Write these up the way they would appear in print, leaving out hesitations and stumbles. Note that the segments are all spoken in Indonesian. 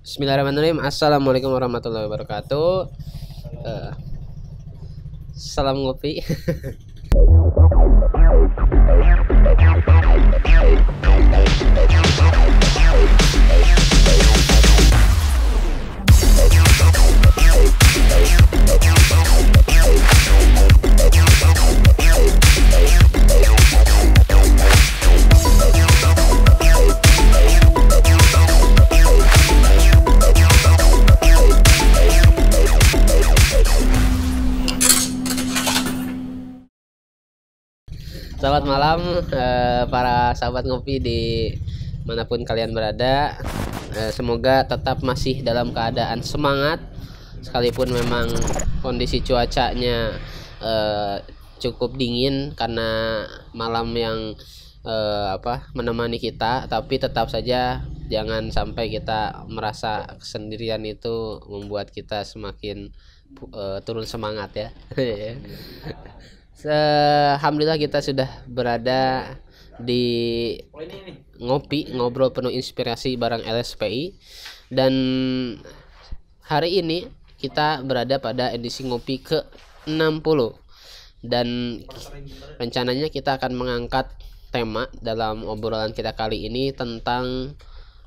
Bismillahirrahmanirrahim. Assalamualaikum warahmatullahi wabarakatuh. Eh, Salam ngopi. Selamat malam para sahabat ngopi di manapun kalian berada. Semoga tetap masih dalam keadaan semangat sekalipun memang kondisi cuacanya cukup dingin karena malam yang menemani kita, tapi tetap saja jangan sampai kita merasa kesendirian itu membuat kita semakin turun semangat ya. Alhamdulillah kita sudah berada di ngobrol penuh inspirasi bareng LSPI, dan hari ini kita berada pada edisi ngopi ke 60, dan rencananya kita akan mengangkat tema dalam obrolan kita kali ini tentang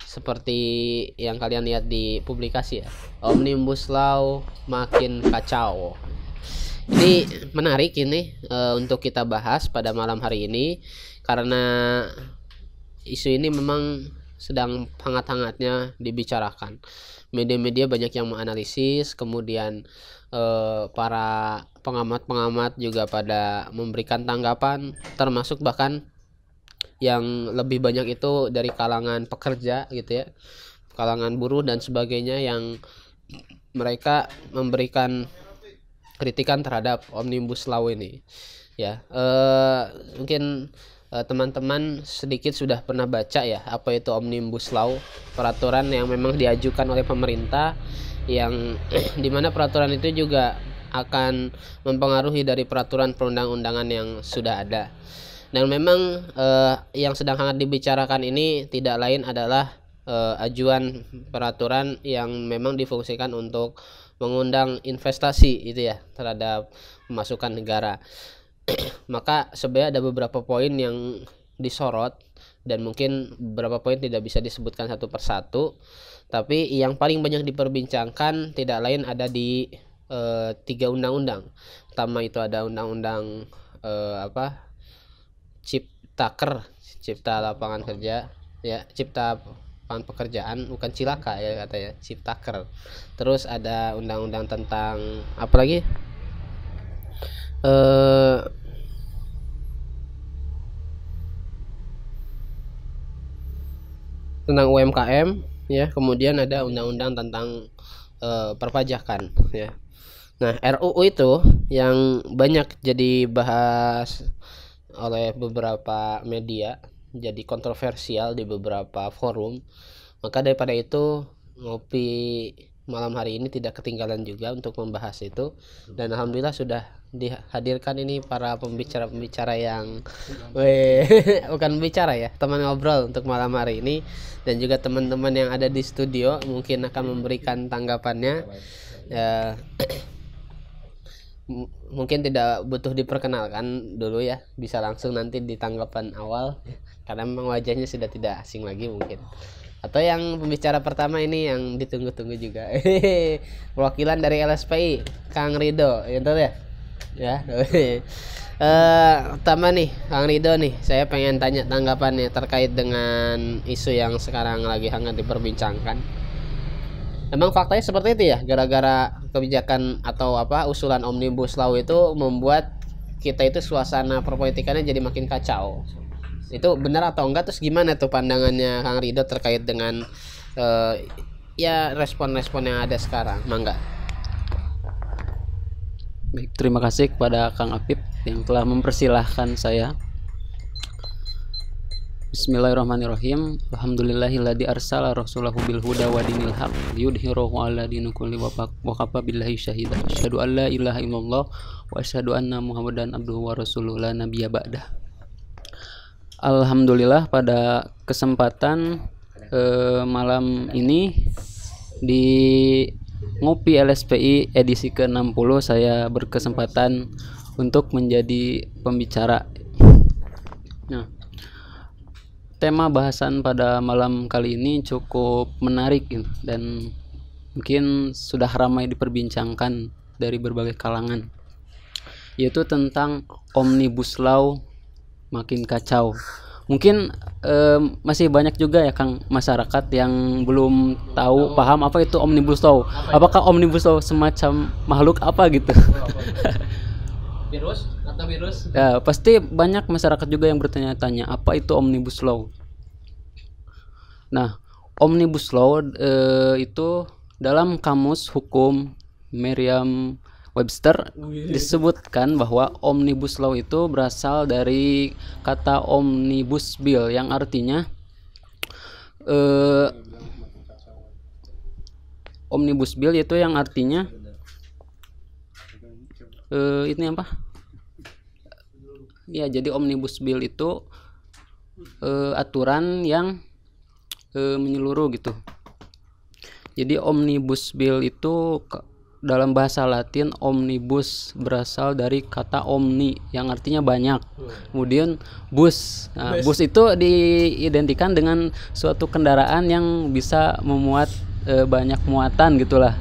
seperti yang kalian lihat di publikasi ya, Omnibus Law makin kacau. Ini menarik ini untuk kita bahas pada malam hari ini karena isu ini memang sedang hangat-hangatnya dibicarakan. Media-media banyak yang menganalisis, kemudian para pengamat-pengamat juga pada memberikan tanggapan, termasuk bahkan yang lebih banyak itu dari kalangan pekerja gitu ya, kalangan buruh dan sebagainya, yang mereka memberikan kritikan terhadap Omnibus Law ini ya. Mungkin teman-teman sedikit sudah pernah baca ya apa itu Omnibus Law, peraturan yang memang diajukan oleh pemerintah, yang dimana peraturan itu juga akan mempengaruhi dari peraturan perundang-undangan yang sudah ada. Dan memang yang sedang hangat dibicarakan ini tidak lain adalah ajuan peraturan yang memang difungsikan untuk mengundang investasi itu ya terhadap pemasukan negara. Maka sebenarnya ada beberapa poin yang disorot dan mungkin beberapa poin tidak bisa disebutkan satu persatu, tapi yang paling banyak diperbincangkan tidak lain ada di 3 undang-undang. Pertama itu ada undang-undang Cipta Lapangan Kerja ya, Cipta Lapangan Pekerjaan, bukan Cilaka ya katanya, Ciptaker. Terus ada undang-undang tentang apa lagi, tentang UMKM ya. Kemudian ada undang-undang tentang perpajakan ya. Nah, RUU itu yang banyak jadi bahas oleh beberapa media, jadi kontroversial di beberapa forum. Maka daripada itu ngopi malam hari ini tidak ketinggalan juga untuk membahas itu, dan alhamdulillah sudah dihadirkan ini para pembicara-pembicara yang bukan bicara ya, teman ngobrol untuk malam hari ini, dan juga teman-teman yang ada di studio mungkin akan memberikan tanggapannya ya. Mungkin tidak butuh diperkenalkan dulu ya, bisa langsung nanti di tanggapan awal karena memang wajahnya sudah tidak asing lagi mungkin. Atau yang pembicara pertama ini yang ditunggu-tunggu juga, perwakilan dari LSPI, Kang Rido itu ya. Pertama nih Kang Rido nih, saya pengen tanya tanggapannya terkait dengan isu yang sekarang lagi hangat diperbincangkan. Emang faktanya seperti itu ya, gara-gara kebijakan atau usulan Omnibus Law itu membuat kita itu suasana perpolitikannya jadi makin kacau. Itu benar atau enggak? Terus gimana tuh pandangannya Kang Rido terkait dengan ya respon-respon yang ada sekarang? Mangga. Baik, terima kasih kepada Kang Apip yang telah mempersilahkan saya. Bismillahirrahmanirrahim. Alhamdulillahilladzi arsala rasulahu bil huda wa dinil haq liyudhhirahu 'ala dini kulli wa kafa billahi syahida. Asyhadu an la ilaha illallah wa asyhadu anna Muhammadan abduhu wa rasuluhu la nabiyya ba'dah. Alhamdulillah pada kesempatan malam ini Di Ngopi LSPI edisi ke-60 saya berkesempatan untuk menjadi pembicara. Nah, tema bahasan pada malam kali ini cukup menarik dan mungkin sudah ramai diperbincangkan dari berbagai kalangan, yaitu tentang Omnibus Law makin kacau. Mungkin masih banyak juga ya Kang masyarakat yang belum tahu paham apa itu Omnibus Law. Apakah Omnibus Law semacam makhluk apa gitu? Virus atau virus? Ya, pasti banyak masyarakat juga yang bertanya-tanya apa itu Omnibus Law. Nah, Omnibus Law itu dalam kamus hukum Merriam-Webster disebutkan bahwa Omnibus Law itu berasal dari kata Omnibus Bill yang artinya Omnibus Bill itu yang artinya ini apa? Ya, jadi Omnibus Bill itu aturan yang menyeluruh gitu. Jadi Omnibus Bill itu dalam bahasa Latin omnibus berasal dari kata omni yang artinya banyak. Kemudian bus. Nah, bus itu diidentikan dengan suatu kendaraan yang bisa memuat banyak muatan gitulah.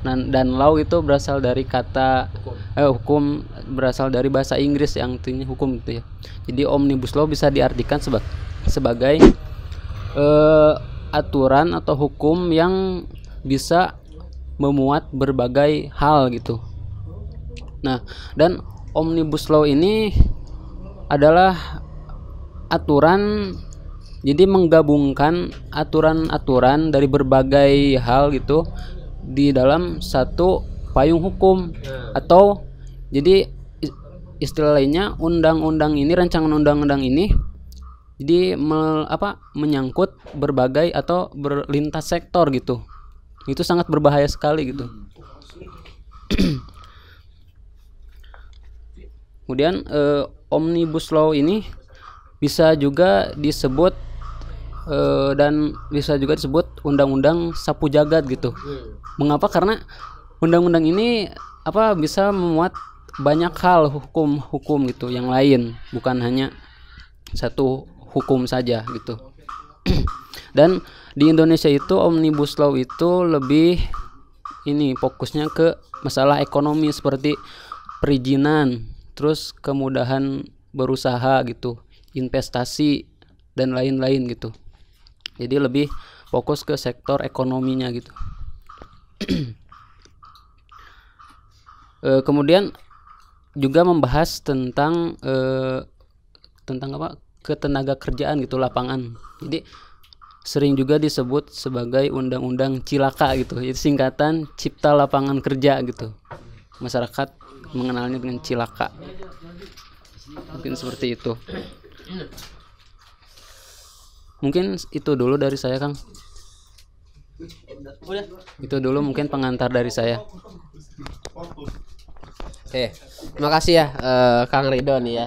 Dan law itu berasal dari kata hukum berasal dari bahasa Inggris yang artinya hukum gitu ya. Jadi Omnibus Law bisa diartikan sebagai aturan atau hukum yang bisa memuat berbagai hal gitu. Nah, dan Omnibus Law ini adalah aturan, jadi menggabungkan aturan-aturan dari berbagai hal gitu di dalam satu payung hukum, atau jadi istilah lainnya undang-undang ini, rancangan undang-undang ini jadi menyangkut berbagai atau berlintas sektor gitu. Itu sangat berbahaya sekali gitu. Kemudian Omnibus Law ini bisa juga disebut dan bisa juga disebut undang-undang sapu jagat gitu. Mengapa? Karena undang-undang ini bisa memuat banyak hal hukum gitu yang lain, bukan hanya satu hukum saja gitu. Dan di Indonesia itu Omnibus Law itu lebih fokusnya ke masalah ekonomi seperti perizinan, terus kemudahan berusaha gitu, investasi dan lain-lain gitu. Jadi lebih fokus ke sektor ekonominya gitu. Kemudian juga membahas tentang ketenaga kerjaan gitu, lapangan. Jadi sering juga disebut sebagai undang-undang cilaka gitu. Itu singkatan Cipta Lapangan Kerja gitu. Masyarakat mengenalnya dengan cilaka. Mungkin seperti itu. Mungkin itu dulu dari saya, Kang. Itu dulu mungkin pengantar dari saya. Oke, terima kasih ya Kang Ridho nih ya.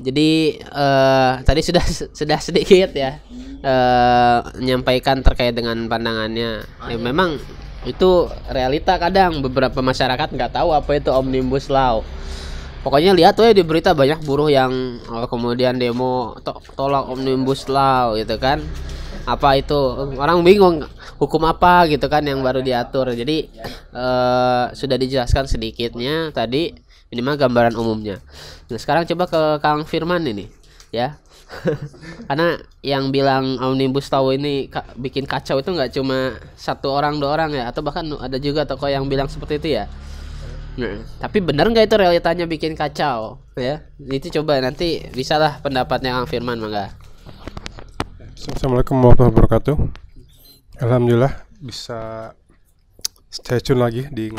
Jadi tadi sudah sedikit ya menyampaikan terkait dengan pandangannya. Ya, memang itu realita, kadang beberapa masyarakat nggak tahu apa itu Omnibus Law. Pokoknya lihat tuh ya di berita banyak buruh yang kemudian demo tolak Omnibus Law gitu kan. Apa itu, orang bingung hukum apa gitu kan yang baru diatur. Jadi sudah dijelaskan sedikitnya tadi, minimal gambaran umumnya. Nah, sekarang coba ke Kang Firman ini ya. Karena yang bilang Omnibus Law ini bikin kacau itu nggak cuma satu orang dua orang ya, atau bahkan ada juga tokoh yang bilang seperti itu ya. Nah, tapi benar nggak itu realitanya bikin kacau ya? Itu coba nanti bisalah pendapatnya Kang Firman, mangga. Assalamualaikum warahmatullahi wabarakatuh. Alhamdulillah bisa stay tune lagi di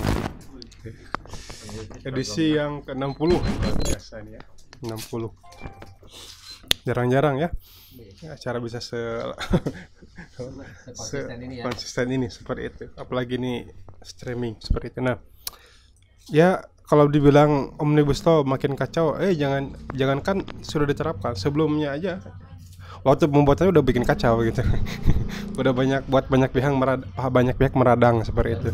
edisi yang ke-60 biasa ini ya. 60. Jarang-jarang ya acara bisa konsisten ini seperti itu. Apalagi ini streaming seperti itu. Nah, ya kalau dibilang Omnibus Law makin kacau, jangankan sudah diterapkan, sebelumnya aja waktu pembuatannya udah bikin kacau gitu. Udah banyak pihak meradang seperti itu.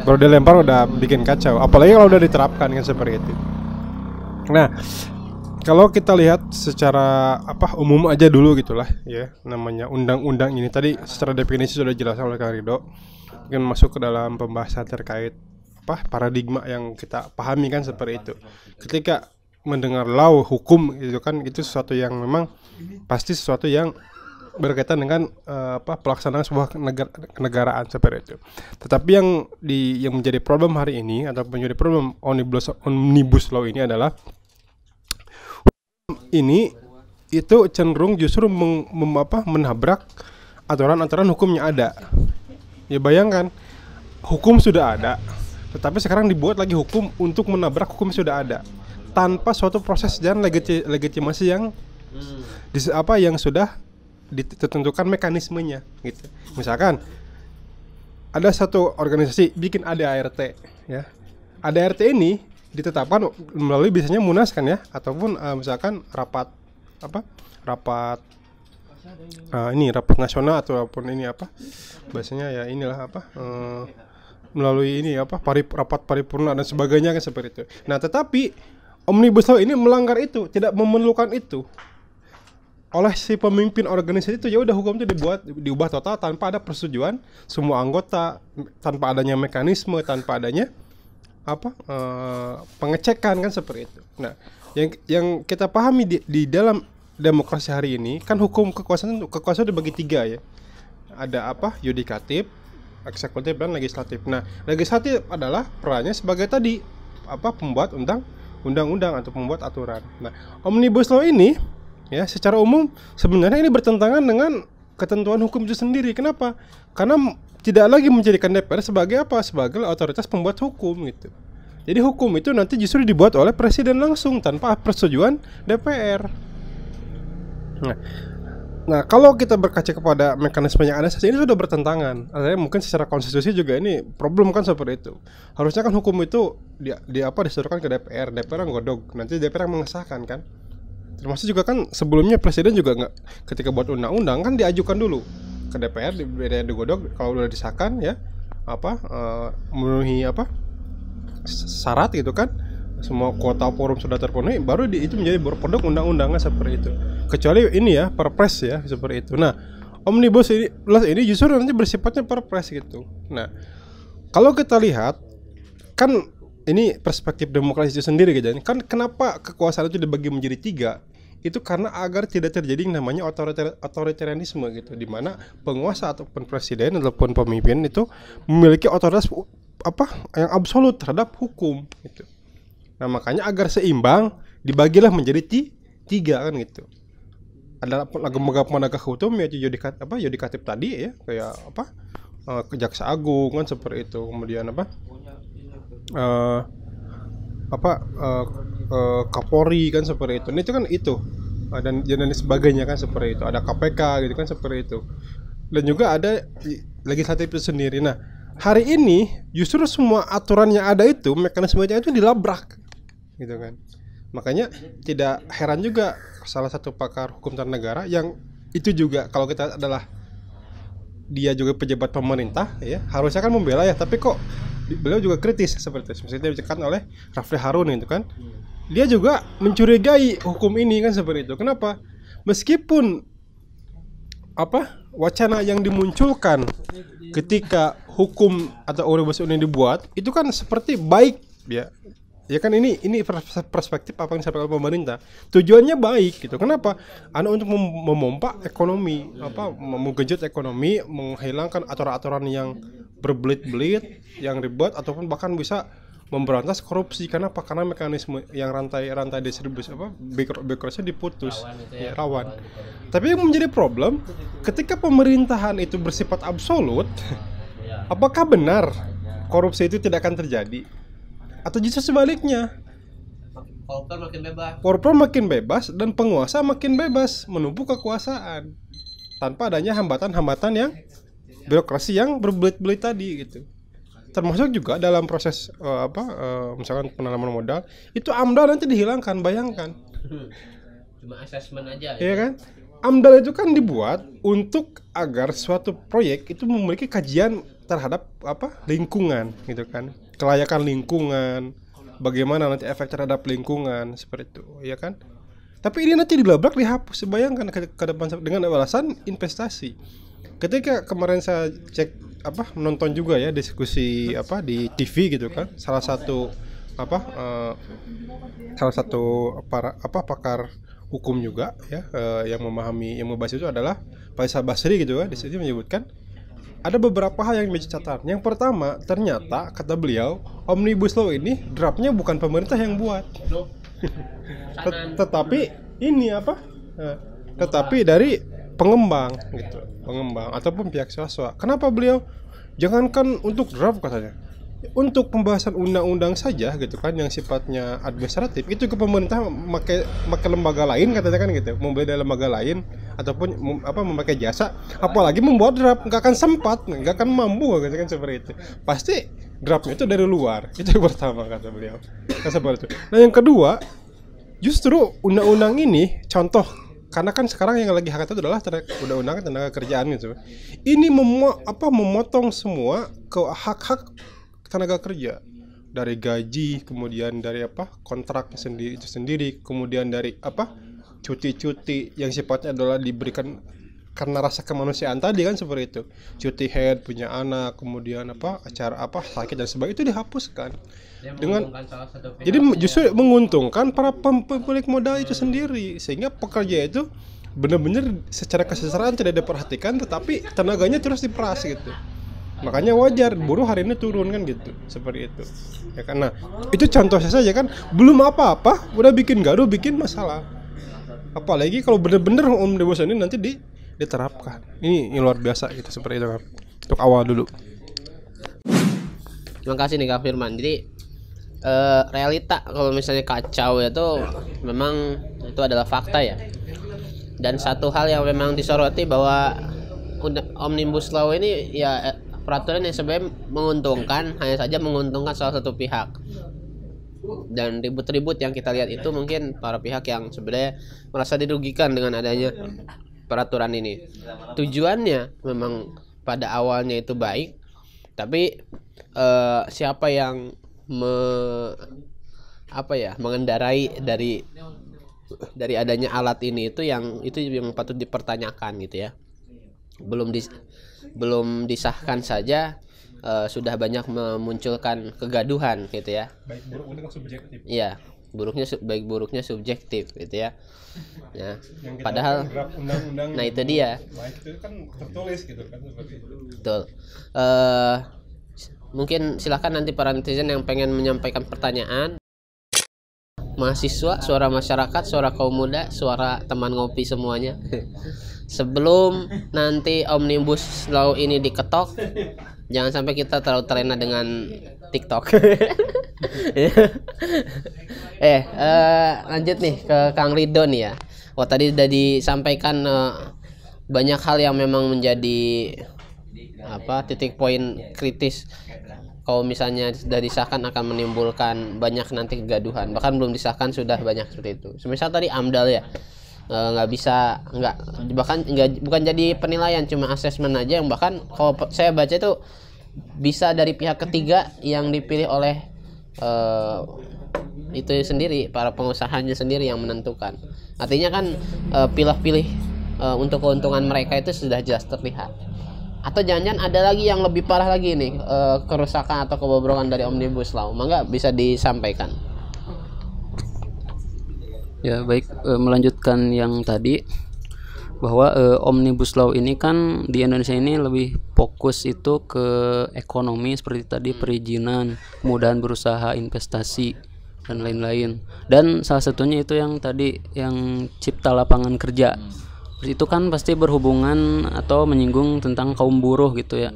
Baru dilempar udah bikin kacau, apalagi kalau udah diterapkan kan seperti itu. Nah, kalau kita lihat secara umum aja dulu gitulah ya, namanya undang-undang ini tadi secara definisi sudah dijelaskan oleh Kang Ridho. Mungkin masuk ke dalam pembahasan terkait paradigma yang kita pahami kan seperti itu. Ketika mendengar law, hukum itu kan itu sesuatu yang memang pasti sesuatu yang berkaitan dengan pelaksanaan sebuah kenegaraan seperti itu. Tetapi yang menjadi problem hari ini atau menjadi problem omnibus law ini adalah ini itu cenderung justru menabrak aturan-aturan hukum yang ada. Ya bayangkan, hukum sudah ada, tetapi sekarang dibuat lagi hukum untuk menabrak hukum yang sudah ada tanpa suatu proses dan legitimasi yang yang sudah ditentukan mekanismenya gitu. Misalkan ada satu organisasi bikin ADART ya. ADART ini ditetapkan melalui biasanya munas kan ya, ataupun misalkan rapat rapat nasional ataupun ini biasanya ya inilah melalui ini rapat paripurna dan sebagainya kan seperti itu. Nah, tetapi omnibus law ini melanggar itu, tidak memerlukan itu. Oleh si pemimpin organisasi itu ya udah hukum itu diubah total tanpa ada persetujuan semua anggota, tanpa adanya mekanisme, tanpa adanya pengecekan kan seperti itu. Nah, yang kita pahami di dalam demokrasi hari ini kan hukum kekuasaan dibagi 3 ya. Ada yudikatif, eksekutif dan legislatif. Nah, legislatif adalah perannya sebagai tadi pembuat undang-undang atau pembuat aturan. Nah, omnibus law ini ya secara umum sebenarnya ini bertentangan dengan ketentuan hukum itu sendiri. Kenapa? Karena tidak lagi menjadikan DPR sebagai sebagai otoritas pembuat hukum gitu. Jadi hukum itu nanti justru dibuat oleh presiden langsung tanpa persetujuan DPR. Nah, kalau kita berkaca kepada mekanisme yang ada saat ini sudah bertentangan. Artinya mungkin secara konstitusi juga ini problem kan seperti itu. Harusnya kan hukum itu diserahkan ke DPR yang godok, nanti DPR yang mengesahkan kan. Termasuk juga kan sebelumnya presiden juga ketika buat undang-undang kan diajukan dulu ke DPR, digodok, kalau udah disahkan ya memenuhi syarat gitu kan, semua kuota forum sudah terpenuhi, baru itu menjadi produk undang-undangan seperti itu. Kecuali ini ya perpres ya seperti itu. Nah, omnibus ini justru nanti bersifatnya perpres gitu. Nah, kalau kita lihat kan ini perspektif demokrasi itu sendiri gitu kan, kenapa kekuasaan itu dibagi menjadi 3? Itu karena agar tidak terjadi yang namanya otoritarianisme gitu, di mana penguasa ataupun presiden ataupun pemimpin itu memiliki otoritas yang absolut terhadap hukum gitu. Nah, makanya agar seimbang dibagilah menjadi 3 kan gitu. Ada lembaga penegak hukum yaitu yudikatif tadi ya, kayak Kejaksa Agung kan seperti itu. Kemudian Kapolri kan seperti itu. Ini itu kan dan sebagainya kan seperti itu. Ada KPK gitu kan seperti itu. Dan juga ada legislatif itu sendiri. Nah, hari ini justru semua aturan yang ada itu, mekanismenya itu dilabrak gitu kan. Makanya tidak heran juga salah satu pakar hukum tata negara yang itu juga kalau kita adalah dia juga pejabat pemerintah ya, harusnya kan membela ya, tapi kok beliau juga kritis seperti itu. Misalnya dibicarakan oleh Rafli Harun itu kan. Dia juga mencurigai hukum ini kan seperti itu. Kenapa? Meskipun wacana yang dimunculkan ketika hukum atau omnibus ini dibuat itu kan seperti baik ya. Ya kan ini perspektif apa yang disampaikan pemerintah. Tujuannya baik gitu. Kenapa? Untuk memompa ekonomi, menggenjot ekonomi, menghilangkan aturan-aturan yang berbelit-belit, yang ribet ataupun bahkan bisa memberantas korupsi. Kenapa? Karena mekanisme yang rantai distribusi birokrasi diputus, rawan. Tapi yang menjadi problem ketika pemerintahan itu bersifat absolut, apakah benar korupsi itu tidak akan terjadi? Atau justru sebaliknya, koruptor makin bebas dan penguasa makin bebas menumpuk kekuasaan tanpa adanya hambatan-hambatan yang birokrasi yang berbelit-belit tadi gitu. Termasuk juga dalam proses misalkan penanaman modal itu AMDAL nanti dihilangkan, bayangkan. Cuma asesmen aja. Iya kan? AMDAL itu kan dibuat untuk agar suatu proyek itu memiliki kajian terhadap lingkungan gitu kan, kelayakan lingkungan, bagaimana nanti efek terhadap lingkungan seperti itu, ya kan? Tapi ini nanti dilabrak, dihapus. Bayangkan ke depan dengan alasan investasi. Ketika kemarin saya cek menonton juga ya diskusi di TV gitu kan, salah satu pakar hukum juga ya, yang memahami, yang membahas itu adalah Faisal Basri gitu kan. Di sini menyebutkan ada beberapa hal yang menjadi catatan. Yang pertama, ternyata kata beliau, Omnibus Law ini draftnya bukan pemerintah yang buat, tetapi ini tetapi dari pengembang gitu, pengembang ataupun pihak swasta. Kenapa beliau? Jangankan untuk draft katanya, untuk pembahasan undang-undang saja gitu kan, yang sifatnya administratif itu ke pemerintah memakai lembaga lain katanya kan gitu, membeli dari lembaga lain ataupun memakai jasa, apalagi membuat draft, nggak akan sempat, nggak akan mampu gitu kan, seperti itu. Pasti draftnya itu dari luar, itu yang pertama kata beliau. Seperti itu. Nah yang kedua, justru undang-undang ini contoh, karena kan sekarang yang lagi hangat itu adalah undang-undang tenaga kerjaan gitu. Ini memotong semua ke hak-hak tenaga kerja, dari gaji, kemudian dari kontrak sendiri, kemudian dari cuti-cuti yang sifatnya adalah diberikan karena rasa kemanusiaan tadi kan, seperti itu. Cuti head, punya anak, kemudian acara sakit dan sebagainya itu dihapuskan. Jadi justru menguntungkan para pemilik modal itu sendiri, sehingga pekerja itu benar-benar secara kesejahteraan tidak diperhatikan, tetapi tenaganya terus diperas gitu. Makanya wajar buruh hari ini turun kan gitu, seperti itu ya kan. Nah itu contoh saja kan, belum apa-apa udah bikin gaduh, bikin masalah. Apalagi kalau benar-benar omnibus ini nanti diterapkan, ini luar biasa gitu, seperti itu kan. Untuk awal dulu. Terima kasih nih Kak Firman. Jadi realita kalau misalnya kacau itu memang itu adalah fakta ya. Dan satu hal yang memang disoroti bahwa Omnibus Law ini ya peraturan yang sebenarnya menguntungkan, hanya saja menguntungkan salah satu pihak. Dan ribut-ribut yang kita lihat itu mungkin para pihak yang sebenarnya merasa dirugikan dengan adanya peraturan ini. Tujuannya memang pada awalnya itu baik, tapi siapa yang mengendarai dari adanya alat ini itu yang patut dipertanyakan gitu ya. Belum disahkan saja sudah banyak memunculkan kegaduhan gitu ya. Baik buruknya kan subjektif. Iya, baik buruknya subjektif gitu ya. Ya, padahal nah itu dia. Baik itu kan tertulis gitu kan, seperti itu. Betul. Mungkin silakan nanti para netizen yang pengen menyampaikan pertanyaan. Mahasiswa, suara masyarakat, suara kaum muda, suara teman ngopi semuanya. Sebelum nanti Omnibus Law ini diketok, jangan sampai kita terlalu terlena dengan TikTok. Lanjut nih ke Kang Ridho nih ya. Wah tadi sudah disampaikan banyak hal yang memang menjadi titik poin kritis. Kalau misalnya sudah disahkan akan menimbulkan banyak nanti kegaduhan, bahkan belum disahkan sudah banyak seperti itu. Semisal tadi AMDAL ya, bukan jadi penilaian, cuma asesmen aja, yang bahkan kalau saya baca itu bisa dari pihak ketiga yang dipilih oleh itu sendiri, para pengusahanya sendiri yang menentukan. Artinya kan pilih-pilih untuk keuntungan mereka itu sudah jelas terlihat. Atau jangan-jangan ada lagi yang lebih parah lagi nih, kerusakan atau kebobrokan dari Omnibus Law. Mangga bisa disampaikan. Ya baik, melanjutkan yang tadi bahwa Omnibus Law ini kan di Indonesia ini lebih fokus itu ke ekonomi seperti tadi, perizinan, kemudahan berusaha, investasi dan lain-lain. Dan salah satunya itu yang tadi yang cipta lapangan kerja. Itu kan pasti berhubungan atau menyinggung tentang kaum buruh gitu ya.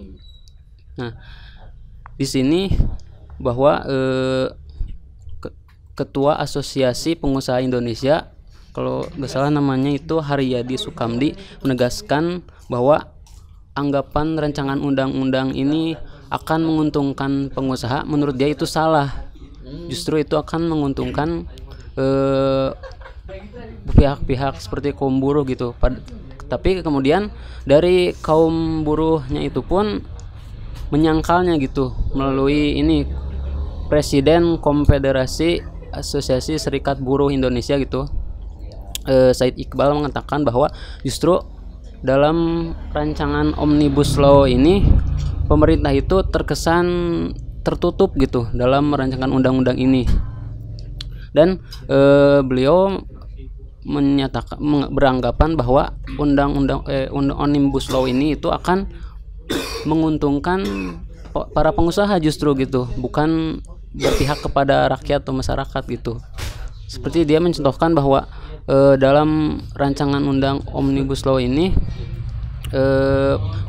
Nah, di sini bahwa Ketua Asosiasi Pengusaha Indonesia, kalau nggak salah namanya itu Haryadi Sukamdi, menegaskan bahwa anggapan rancangan undang-undang ini akan menguntungkan pengusaha, menurut dia itu salah. Justru itu akan menguntungkan pihak-pihak seperti kaum buruh gitu. Tapi kemudian dari kaum buruhnya itu pun menyangkalnya gitu melalui ini Presiden Konfederasi Asosiasi Serikat Buruh Indonesia gitu, Said Iqbal mengatakan bahwa justru dalam rancangan Omnibus Law ini pemerintah itu terkesan tertutup gitu dalam rancangan undang-undang ini. Dan beliau menyatakan beranggapan bahwa undang-undang Omnibus Law ini itu akan menguntungkan para pengusaha justru gitu, bukan berpihak kepada rakyat atau masyarakat gitu. Seperti dia mencontohkan bahwa dalam rancangan undang Omnibus Law ini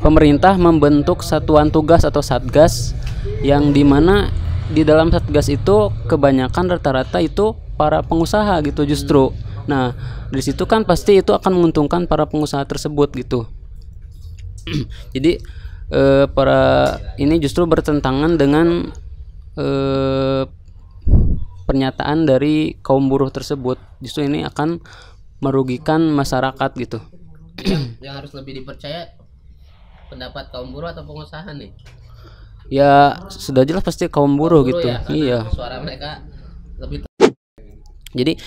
pemerintah membentuk satuan tugas atau satgas yang dimana di dalam satgas itu kebanyakan rata-rata itu para pengusaha gitu justru. Nah, dari situ kan pasti itu akan menguntungkan para pengusaha tersebut gitu. Jadi para ini justru bertentangan dengan pernyataan dari kaum buruh tersebut. Justru ini akan merugikan masyarakat gitu. Yang harus lebih dipercaya pendapat kaum buruh atau pengusaha nih? Ya sudah jelas pasti kaum buruh gitu ya, iya. Suara mereka lebih. Jadi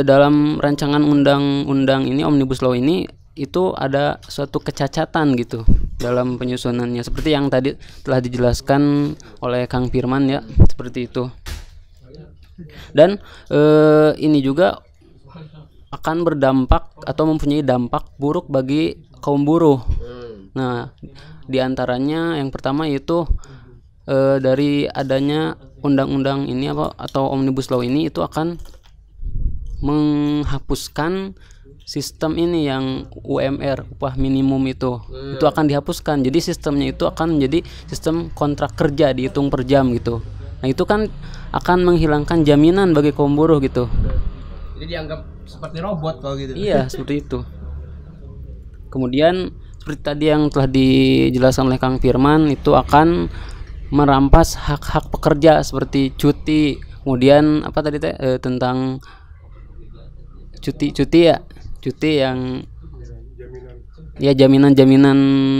dalam rancangan undang-undang ini Omnibus Law ini itu ada suatu kecacatan gitu dalam penyusunannya, seperti yang tadi telah dijelaskan oleh Kang Firman ya, seperti itu. Dan ini juga akan berdampak atau mempunyai dampak buruk bagi kaum buruh. Nah, diantaranya yang pertama yaitu dari adanya undang-undang ini atau Omnibus Law ini itu akan menghapuskan sistem ini yang UMR, upah minimum itu akan dihapuskan. Jadi sistemnya itu akan menjadi sistem kontrak kerja dihitung per jam gitu. Nah, itu kan akan menghilangkan jaminan bagi kaum buruh gitu. Jadi dianggap seperti robot kalau gitu. Iya, seperti itu. Kemudian seperti tadi yang telah dijelaskan oleh Kang Firman, itu akan merampas hak-hak pekerja seperti cuti. Kemudian apa tadi tentang cuti ya, cuti yang ya jaminan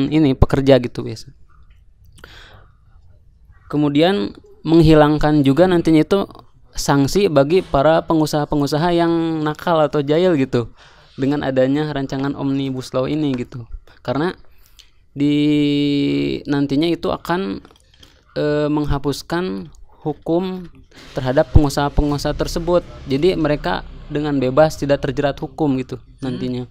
ini pekerja gitu biasa. Kemudian menghilangkan juga nantinya itu sanksi bagi para pengusaha-pengusaha yang nakal atau jahil gitu dengan adanya rancangan Omnibus Law ini gitu. Karena di nantinya itu akan menghapuskan hukum terhadap pengusaha-pengusaha tersebut. Jadi mereka dengan bebas tidak terjerat hukum gitu nantinya.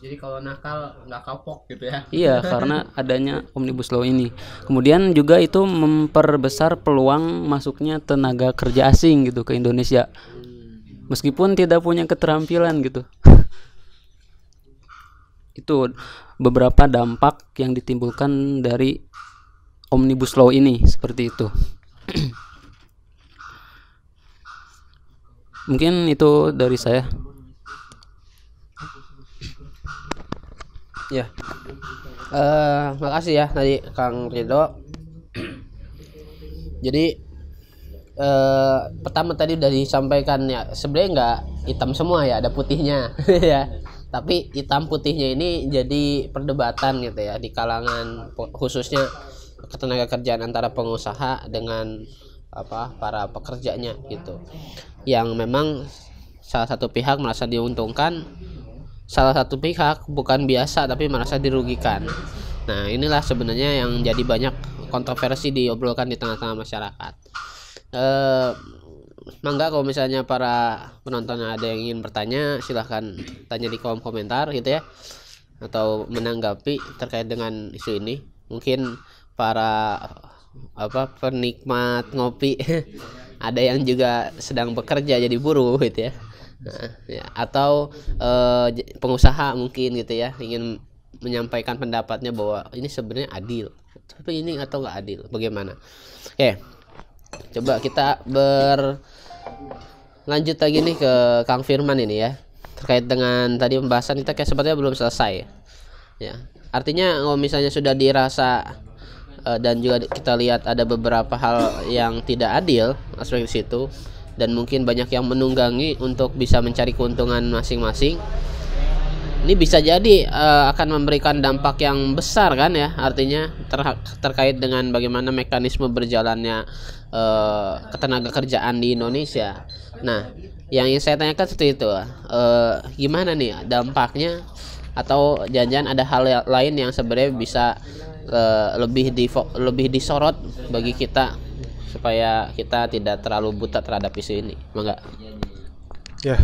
Jadi kalau nakal nggak kapok gitu ya. Iya, karena adanya Omnibus Law ini. Kemudian juga itu memperbesar peluang masuknya tenaga kerja asing gitu ke Indonesia. Meskipun tidak punya keterampilan gitu. Itu beberapa dampak yang ditimbulkan dari Omnibus Law ini seperti itu. Mungkin itu dari saya. Ya, makasih ya tadi Kang Ridho. Jadi pertama tadi udah disampaikan ya, sebenarnya nggak hitam semua ya, ada putihnya ya. Tapi hitam putihnya ini jadi perdebatan gitu ya di kalangan khususnya ketenaga kerjaan antara pengusaha dengan para pekerjanya gitu. Yang memang salah satu pihak merasa diuntungkan, salah satu pihak bukan biasa tapi merasa dirugikan. Nah, inilah sebenarnya yang jadi banyak kontroversi diobrolkan di tengah-tengah masyarakat. Mangga kalau misalnya para penonton ada yang ingin bertanya, silahkan tanya di kolom komentar gitu ya, atau menanggapi terkait dengan isu ini. Mungkin para penikmat ngopi ada yang juga sedang bekerja jadi buruh gitu ya. Nah, ya, atau pengusaha mungkin gitu ya, ingin menyampaikan pendapatnya bahwa ini sebenarnya adil, tapi ini atau nggak adil, bagaimana? Oke, coba kita lanjut lagi nih ke Kang Firman ini ya, terkait dengan tadi pembahasan kita kayak sepertinya belum selesai ya. Artinya kalau misalnya sudah dirasa dan juga kita lihat ada beberapa hal yang tidak adil aspek di situ, dan mungkin banyak yang menunggangi untuk bisa mencari keuntungan masing-masing. Ini bisa jadi akan memberikan dampak yang besar kan ya, artinya terkait dengan bagaimana mekanisme berjalannya ketenaga kerjaan di Indonesia. Nah, yang ingin saya tanyakan seperti itu, gimana nih dampaknya, atau jangan-jangan ada hal lain yang sebenarnya bisa lebih disorot bagi kita supaya kita tidak terlalu buta terhadap isu ini, enggak? Ya,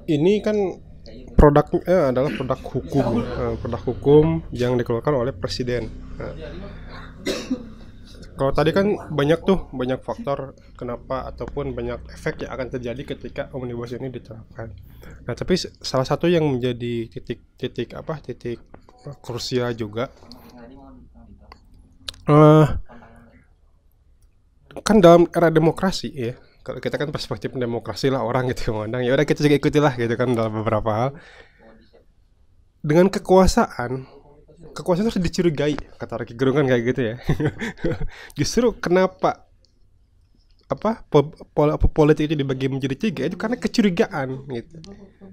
ini kan produknya adalah produk hukum yang dikeluarkan oleh presiden. Kalau tadi kan banyak faktor kenapa ataupun banyak efek yang akan terjadi ketika omnibus ini diterapkan. Nah, tapi salah satu yang menjadi titik krusial juga, kan dalam era demokrasi ya. Kalau kita kan perspektif demokrasi lah orang gitu memandang, ya udah kita juga ikutilah gitu kan dalam beberapa hal. Dengan kekuasaan harus dicurigai, kata Rocky Gerung kan kayak gitu ya. Justru kenapa politik itu dibagi menjadi 3 itu karena kecurigaan gitu.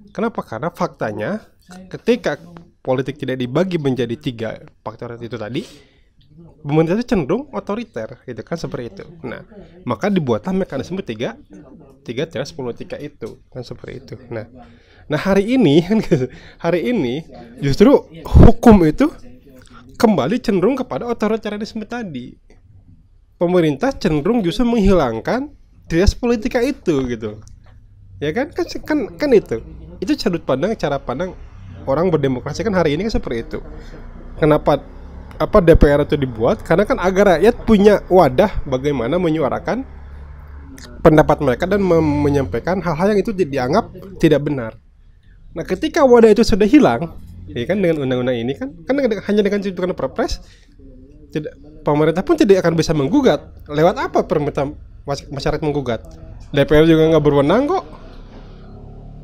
Kenapa? Karena faktanya ketika politik tidak dibagi menjadi 3 faktor itu tadi, pemerintah itu cenderung otoriter gitu kan, seperti itu. Nah, maka dibuatlah mekanisme 3-10-3 itu kan, seperti itu. Nah hari ini justru hukum itu kembali cenderung kepada otoritarianisme tadi. Pemerintah cenderung justru menghilangkan trias politika itu gitu. Ya kan itu. Itu cara pandang orang berdemokrasi kan hari ini kan seperti itu. Kenapa DPR itu dibuat? Karena kan agar rakyat punya wadah bagaimana menyuarakan pendapat mereka dan menyampaikan hal-hal yang itu dianggap tidak benar. Nah, ketika wadah itu sudah hilang, ya kan, dengan undang-undang ini kan hanya dengan ciptaan perpres, pemerintah pun tidak akan bisa menggugat. Lewat apa permintaan masyarakat menggugat? DPR juga nggak berwenang kok.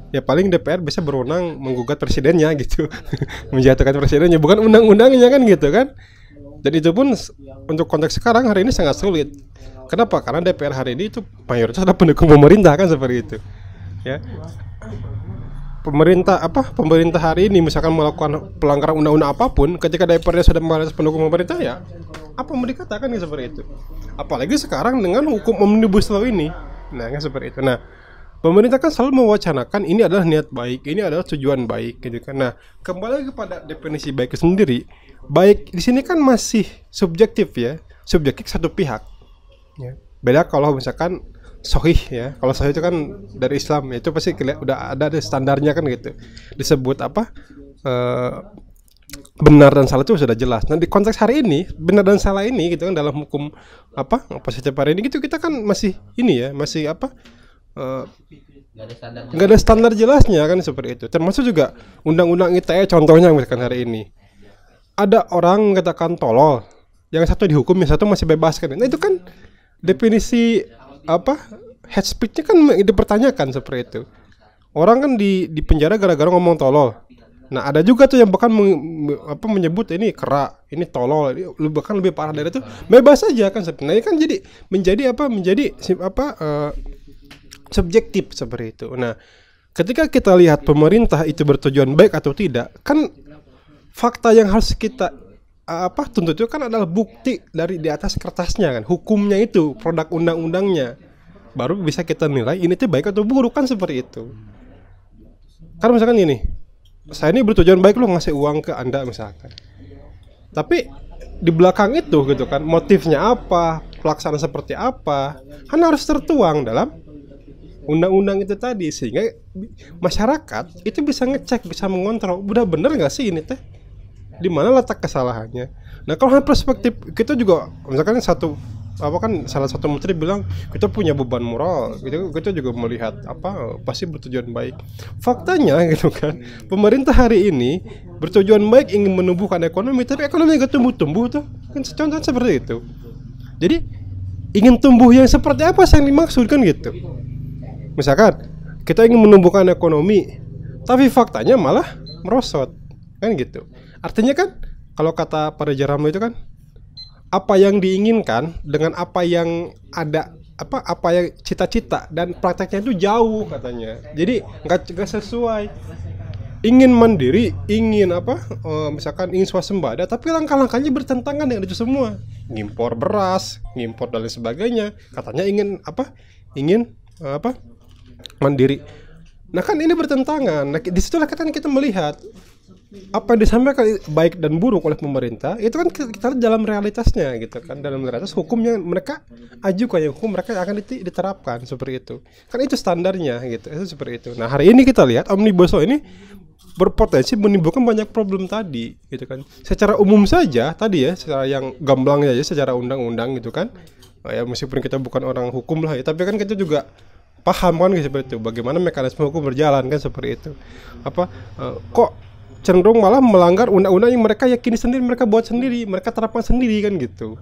Ya paling DPR bisa berwenang menggugat presidennya gitu. Menjatuhkan presidennya, bukan undang-undangnya kan gitu kan. Dan itu pun untuk konteks sekarang hari ini sangat sulit. Kenapa? Karena DPR hari ini itu mayoritas adalah pendukung pemerintah kan, seperti itu. Ya. Pemerintah hari ini misalkan melakukan pelanggaran undang-undang apapun, ketika DPR-nya sudah mayoritas pendukung pemerintah, ya apa mau dikatakan ya, seperti itu. Apalagi sekarang dengan hukum omnibus law ini. Nah, kan seperti itu. Nah, pemerintah kan selalu mewacanakan ini adalah niat baik, ini adalah tujuan baik gitu kan. Nah, kembali kepada definisi baik sendiri. Baik di sini kan masih subjektif ya, subjektif satu pihak. Ya. Beda kalau misalkan sahih ya. Kalau sahih itu kan dari Islam ya, itu pasti udah ada standarnya kan gitu. Disebut benar dan salah itu sudah jelas. Nah, di konteks hari ini benar dan salah ini gitu kan dalam hukum setiap hari ini gitu, kita kan masih ini ya, masih nggak ada standar jelasnya kan, seperti itu. Termasuk juga undang-undang ITE contohnya misalkan hari ini ada orang katakan tolol, yang satu dihukum, yang satu masih bebas kan. Nah, itu kan definisi hate speech-nya kan dipertanyakan, seperti itu. Orang kan di penjara gara-gara ngomong tolol. Nah, ada juga tuh yang bahkan menyebut ini kera, ini tolol, ini bahkan lebih parah dari itu, bebas saja kan sebenarnya kan. Jadi menjadi subjektif seperti itu. Nah, ketika kita lihat pemerintah itu bertujuan baik atau tidak, kan fakta yang harus kita tuntut itu kan adalah bukti dari di atas kertasnya kan, hukumnya itu, produk undang-undangnya. Baru bisa kita nilai ini tuh baik atau buruk kan, seperti itu. Karena misalkan ini, saya ini bertujuan baik, lo ngasih uang ke Anda misalkan. Tapi di belakang itu gitu kan, motifnya apa, pelaksanaan seperti apa, kan harus tertuang dalam undang-undang itu tadi, sehingga masyarakat itu bisa ngecek, bisa mengontrol, udah bener nggak sih ini teh, di mana letak kesalahannya. Nah, kalau perspektif kita juga, misalkan salah satu menteri bilang kita punya beban moral, kita juga melihat pasti bertujuan baik. Faktanya gitu kan, pemerintah hari ini bertujuan baik ingin menumbuhkan ekonomi, tapi ekonomi nggak tumbuh-tumbuh tuh kan, contohnya seperti itu. Jadi ingin tumbuh yang seperti apa yang dimaksudkan gitu. Misalkan kita ingin menumbuhkan ekonomi, tapi faktanya malah merosot kan gitu. Artinya kan kalau kata para Jaramo itu kan, apa yang diinginkan dengan apa yang ada apa yang cita-cita dan prakteknya itu jauh katanya. Jadi nggak sesuai. Ingin mandiri, ingin misalkan ingin swasembada, tapi langkah-langkahnya bertentangan dengan itu semua. Ngimpor beras, ngimpor dan lain sebagainya. Katanya ingin mandiri. Nah kan ini bertentangan. Nah, disitulah kita melihat apa yang disampaikan baik dan buruk oleh pemerintah itu kan kita lihat dalam realitasnya gitu kan, dalam realitas hukumnya mereka ajukan, yang hukum mereka akan diterapkan seperti itu kan, itu standarnya gitu, itu seperti itu. Nah hari ini kita lihat Omnibus Law ini berpotensi menimbulkan banyak problem tadi gitu kan, secara umum saja tadi ya, secara yang gamblang aja secara undang-undang gitu kan, ya meskipun kita bukan orang hukum lah ya, tapi kan kita juga paham kan seperti itu, bagaimana mekanisme hukum berjalan kan seperti itu. Kok cenderung malah melanggar undang-undang yang mereka yakini sendiri, mereka buat sendiri, mereka terapkan sendiri kan gitu.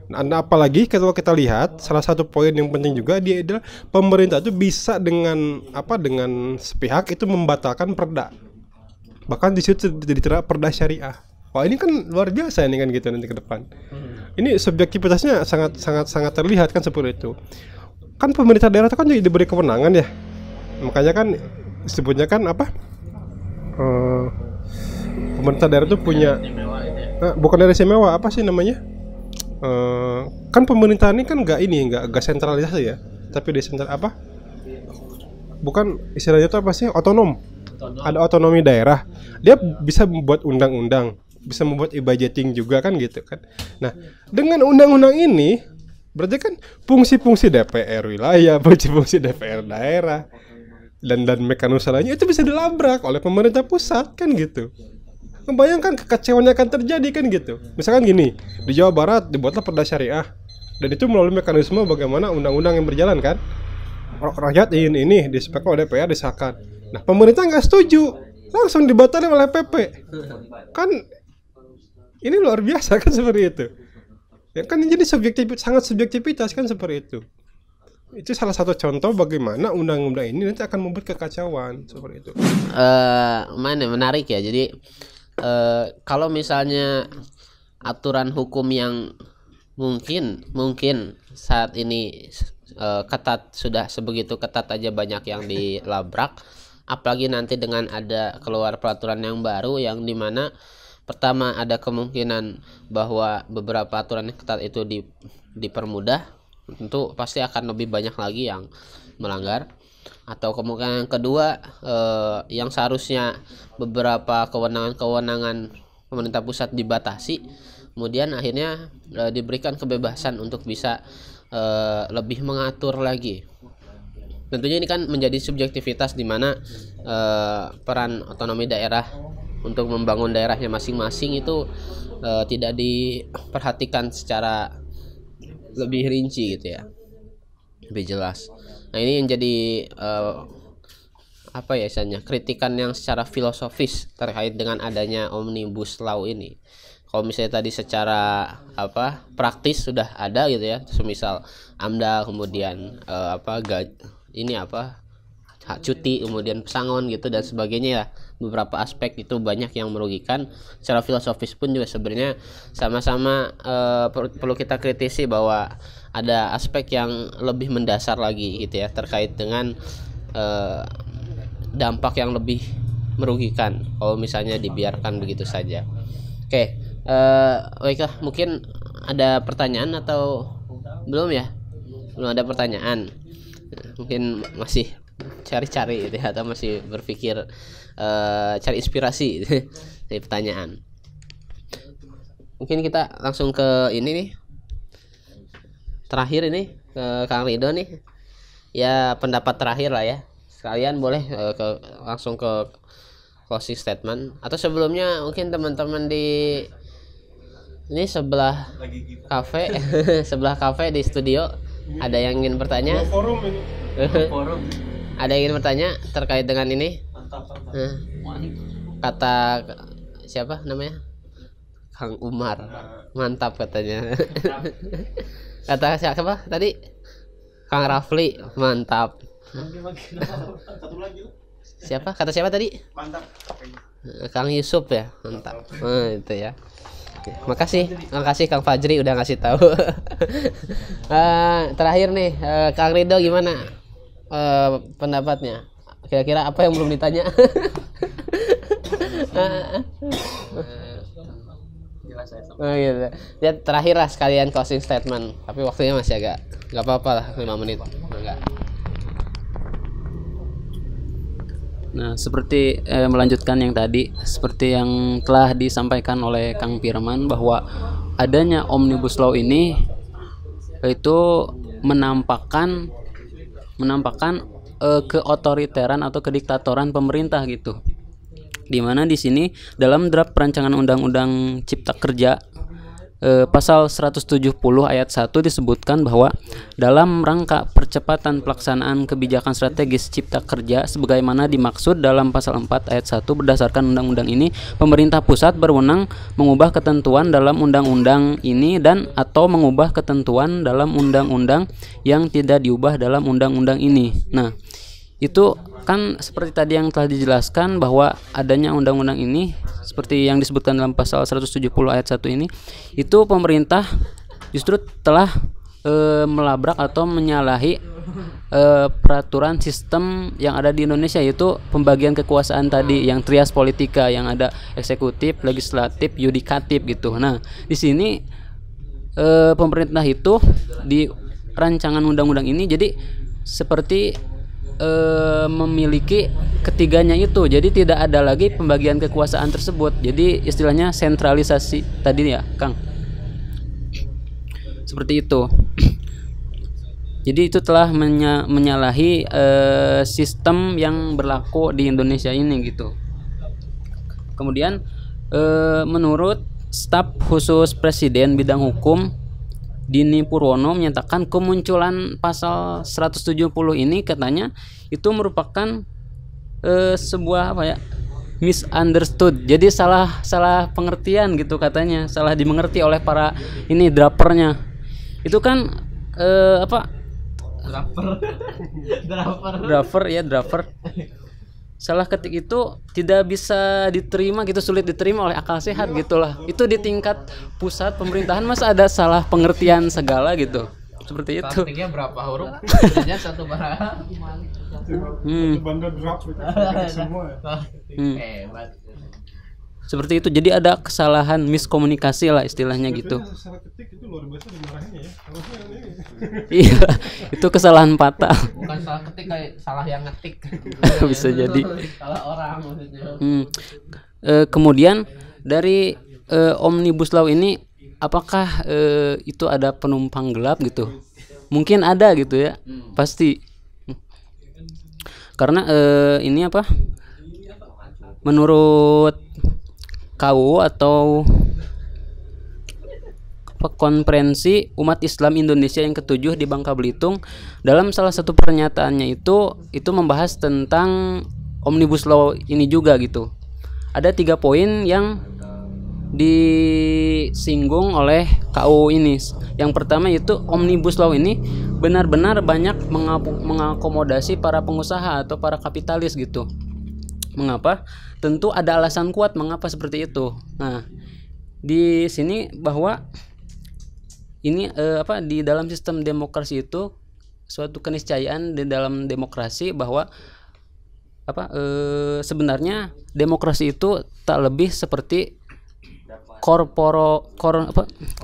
Nah, apalagi kalau kita lihat salah satu poin yang penting juga dia adalah pemerintah itu bisa dengan sepihak itu membatalkan perda. Bahkan di situ diterapkan perda syariah. Wah, ini kan luar biasa ini kan gitu nanti ke depan. Ini subjektivitasnya sangat terlihat kan seperti itu. Kan pemerintah daerah itu kan juga diberi kewenangan ya. Makanya kan disebutnya kan pemerintah daerah itu punya bukan daerah istimewa, apa sih namanya, kan pemerintah ini kan nggak sentralisasi ya, tapi desentral bukan istilahnya itu apa sih, otonom. Ada otonomi daerah, dia bisa membuat undang-undang, bisa membuat e-budgeting juga kan gitu kan. Nah dengan undang-undang ini berarti kan fungsi-fungsi DPR wilayah, fungsi-fungsi DPR daerah dan mekanisme lainnya itu bisa dilabrak oleh pemerintah pusat kan gitu. Membayangkan kekecewaan yang akan terjadi kan gitu. Misalkan gini, di Jawa Barat dibuatlah perda syariah dan itu melalui mekanisme bagaimana undang-undang yang berjalan kan. Rakyat ingin ini disepakati oleh DPR, disahkan. Nah pemerintah nggak setuju, langsung dibatalkan oleh PP. Kan ini luar biasa kan seperti itu. Ya kan jadi sangat subjektivitas kan seperti itu. Itu salah satu contoh bagaimana undang-undang ini nanti akan membuat kekacauan seperti itu. Menarik ya. Jadi kalau misalnya aturan hukum yang mungkin saat ini ketat, sudah sebegitu ketat aja banyak yang dilabrak, apalagi nanti dengan ada keluar peraturan yang baru yang dimana pertama ada kemungkinan bahwa beberapa aturan yang ketat itu dipermudah, tentu pasti akan lebih banyak lagi yang melanggar. Atau kemungkinan yang kedua, yang seharusnya beberapa kewenangan pemerintah pusat dibatasi, kemudian akhirnya diberikan kebebasan untuk bisa lebih mengatur lagi. Tentunya ini kan menjadi subjektivitas di mana peran otonomi daerah untuk membangun daerahnya masing-masing itu tidak diperhatikan secara lebih rinci gitu ya, lebih jelas. Nah ini yang jadi kritikan yang secara filosofis terkait dengan adanya Omnibus Law ini. Kalau misalnya tadi secara praktis sudah ada gitu ya, semisal AMDAL, kemudian hak cuti, kemudian pesangon gitu dan sebagainya ya, beberapa aspek itu banyak yang merugikan. Secara filosofis pun juga sebenarnya sama-sama perlu kita kritisi bahwa ada aspek yang lebih mendasar lagi gitu ya, terkait dengan dampak yang lebih merugikan kalau misalnya dibiarkan begitu saja. Oke, baiklah, mungkin ada pertanyaan atau belum ya? Belum ada pertanyaan, mungkin masih cari-cari gitu ya, atau masih berpikir cari inspirasi dari pertanyaan. Mungkin kita langsung ke ini nih, terakhir ini ke Kang Ridho nih ya, pendapat terakhir lah ya, sekalian boleh langsung ke closing statement. Atau sebelumnya mungkin teman-teman di ini sebelah kafe sebelah kafe di studio ada yang ingin bertanya? Forum. Ada yang ingin bertanya terkait dengan ini? Kata siapa namanya? Kang Umar. Mantap katanya. Kata siapa tadi? Kang Rafli. Mantap. Siapa? Kata siapa tadi? Mantap. Kang Yusuf ya. Mantap. Itu ya. Oke, makasih Kang Fajri udah ngasih tahu. Terakhir nih, Kang Rido gimana pendapatnya? Kira-kira apa yang belum ditanya? Oh, gitu. Ya terakhir lah sekalian closing statement, tapi waktunya masih agak nggak apa-apa lah 5 menit. Enggak. Nah, seperti melanjutkan yang tadi, seperti yang telah disampaikan oleh Kang Firman bahwa adanya Omnibus Law ini itu menampakkan keotoriteran atau kediktatoran pemerintah gitu. Dimana di sini dalam draft rancangan undang-undang Cipta Kerja pasal 170 ayat 1 disebutkan bahwa dalam rangka percepatan pelaksanaan kebijakan strategis Cipta Kerja sebagaimana dimaksud dalam pasal 4 ayat 1 berdasarkan undang-undang ini, pemerintah pusat berwenang mengubah ketentuan dalam undang-undang ini dan atau mengubah ketentuan dalam undang-undang yang tidak diubah dalam undang-undang ini. Nah, itu kan seperti tadi yang telah dijelaskan bahwa adanya undang-undang ini seperti yang disebutkan dalam pasal 170 ayat 1 ini, itu pemerintah justru telah melabrak atau menyalahi peraturan sistem yang ada di Indonesia, yaitu pembagian kekuasaan tadi yang trias politika, yang ada eksekutif, legislatif, yudikatif gitu. Nah, di sini pemerintah itu di rancangan undang-undang ini jadi seperti memiliki ketiganya itu, jadi tidak ada lagi pembagian kekuasaan tersebut, jadi istilahnya sentralisasi tadi ya Kang, seperti itu. Jadi itu telah menyalahi sistem yang berlaku di Indonesia ini gitu. Kemudian menurut staf khusus Presiden bidang hukum Dini Purwono menyatakan kemunculan pasal 170 ini katanya itu merupakan sebuah apa ya, misunderstood. Jadi salah pengertian gitu katanya, salah dimengerti oleh para ini drapernya. Itu kan draper. Salah ketik itu tidak bisa diterima gitu, sulit diterima oleh akal sehat gitulah. Itu di tingkat pusat pemerintahan masa ada salah pengertian segala gitu. Seperti itu. Ketiknya berapa huruf? Hanya satu barang. Hebat. Seperti itu. Jadi ada kesalahan miskomunikasi lah istilahnya gitu. Salah ketik itu luar biasa dimarahinnya ya. Iya, itu kesalahan fatal. Bukan salah ketik, kayak salah yang ngetik. Bisa jadi. Salah orang maksudnya. Kemudian dari Omnibus Law ini, apakah itu ada penumpang gelap gitu? Mungkin ada gitu ya, pasti. Karena ini apa? Menurut KUU atau Konferensi Umat Islam Indonesia yang ke-7 di Bangka Belitung, dalam salah satu pernyataannya itu membahas tentang Omnibus Law ini juga gitu. Ada 3 poin yang disinggung oleh KUU ini. Yang pertama itu Omnibus Law ini benar-benar banyak mengakomodasi para pengusaha atau para kapitalis gitu. Mengapa? Tentu ada alasan kuat mengapa seperti itu. Nah, di sini bahwa ini di dalam sistem demokrasi itu suatu keniscayaan di dalam demokrasi bahwa sebenarnya demokrasi itu tak lebih seperti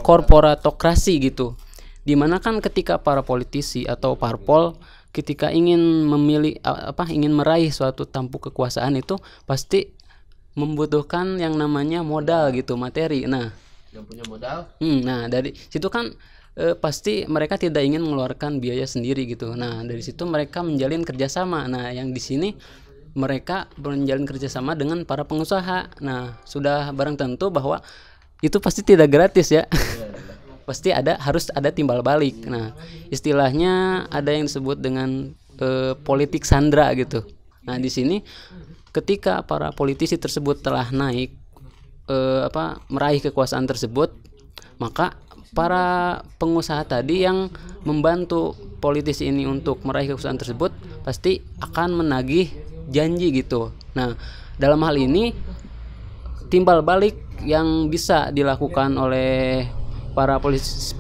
korporatokrasi gitu. Dimana kan ketika para politisi atau parpol ketika ingin ingin meraih suatu tampuk kekuasaan itu pasti membutuhkan yang namanya modal gitu, materi. Nah, yang punya modal. Nah, dari situ kan pasti mereka tidak ingin mengeluarkan biaya sendiri gitu. Nah, dari situ mereka menjalin kerjasama. Nah, yang di sini mereka menjalin kerjasama dengan para pengusaha. Nah, sudah barang tentu bahwa itu pasti tidak gratis ya. Pasti harus ada timbal balik. Nah, istilahnya ada yang disebut dengan politik sandra gitu. Nah, di sini ketika para politisi tersebut telah naik meraih kekuasaan tersebut, maka para pengusaha tadi yang membantu politisi ini untuk meraih kekuasaan tersebut pasti akan menagih janji gitu. Nah, dalam hal ini timbal balik yang bisa dilakukan oleh para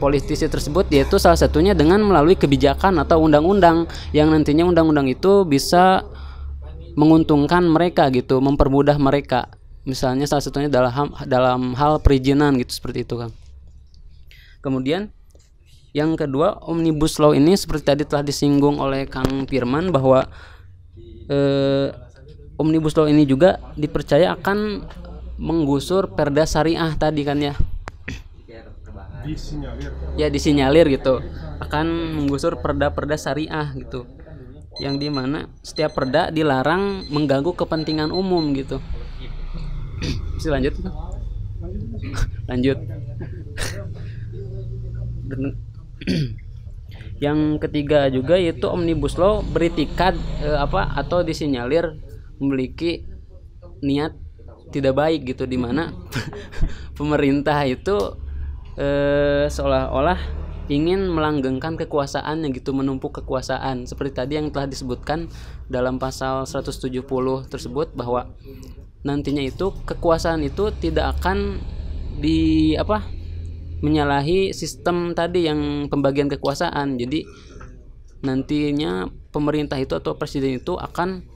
politisi tersebut, yaitu salah satunya dengan melalui kebijakan atau undang-undang yang nantinya undang-undang itu bisa menguntungkan mereka gitu, mempermudah mereka. Misalnya salah satunya dalam hal perizinan gitu, seperti itu, Kang. Kemudian yang kedua, Omnibus Law ini seperti tadi telah disinggung oleh Kang Firman bahwa Omnibus Law ini juga dipercaya akan menggusur Perda Syariah tadi kan ya. Disinyalir gitu, akan menggusur perda-perda syariah gitu, yang dimana setiap perda dilarang mengganggu kepentingan umum gitu. Bisa lanjut? Lanjut. Yang ketiga juga yaitu Omnibus Law beritikat atau disinyalir memiliki niat tidak baik gitu, dimana pemerintah itu seolah-olah ingin melanggengkan kekuasaannya gitu, menumpuk kekuasaan seperti tadi yang telah disebutkan dalam pasal 170 tersebut, bahwa nantinya itu kekuasaan itu tidak akan menyalahi sistem tadi yang pembagian kekuasaan. Jadi nantinya pemerintah itu atau presiden itu akan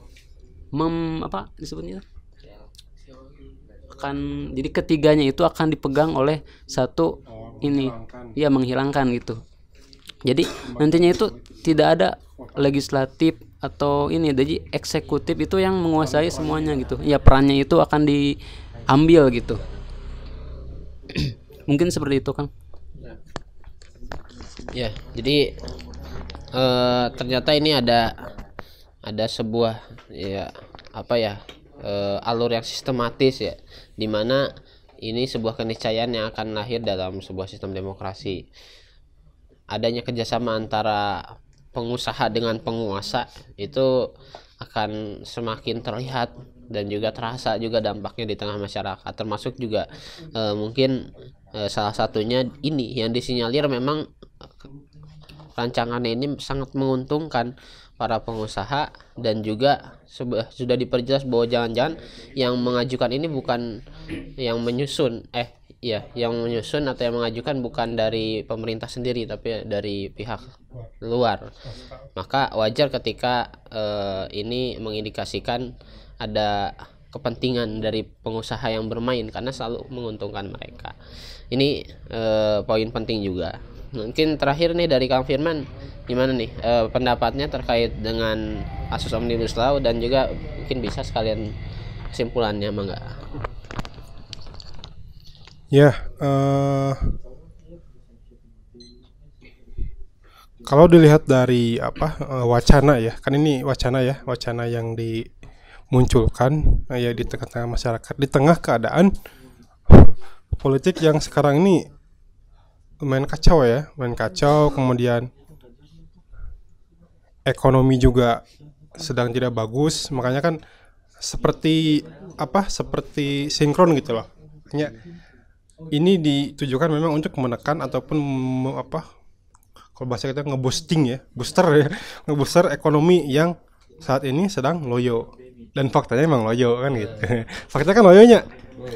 jadi ketiganya itu akan dipegang oleh satu menghilangkan gitu. Jadi nantinya itu tidak ada legislatif atau jadi eksekutif itu yang menguasai semuanya gitu. Ya, perannya itu akan diambil gitu. Mungkin seperti itu, Kang. Ya, jadi ternyata ini ada sebuah alur yang sistematis ya, dimana ini sebuah keniscayaan yang akan lahir dalam sebuah sistem demokrasi. Adanya kerjasama antara pengusaha dengan penguasa itu akan semakin terlihat dan juga terasa juga dampaknya di tengah masyarakat, termasuk juga mungkin salah satunya ini yang disinyalir memang rancangannya ini sangat menguntungkan para pengusaha, dan juga sudah diperjelas bahwa jangan-jangan yang mengajukan ini bukan yang menyusun yang menyusun atau yang mengajukan bukan dari pemerintah sendiri tapi dari pihak luar. Maka wajar ketika ini mengindikasikan ada kepentingan dari pengusaha yang bermain karena selalu menguntungkan mereka. Ini poin penting juga. Mungkin terakhir nih dari Kang Firman, gimana nih pendapatnya terkait dengan kasus Omnibus Law, dan juga mungkin bisa sekalian kesimpulannya, mangga. Ya, kalau dilihat dari wacana ya, kan ini wacana yang dimunculkan ya di tengah-tengah masyarakat, di tengah keadaan politik yang sekarang ini main kacau, kemudian ekonomi juga sedang tidak bagus, makanya kan seperti sinkron gitu loh. Makanya ini ditujukan memang untuk menekan ataupun kalau bahasa kita ngebooster ekonomi yang saat ini sedang loyo, dan faktanya memang loyo kan gitu. Faktanya kan loyonya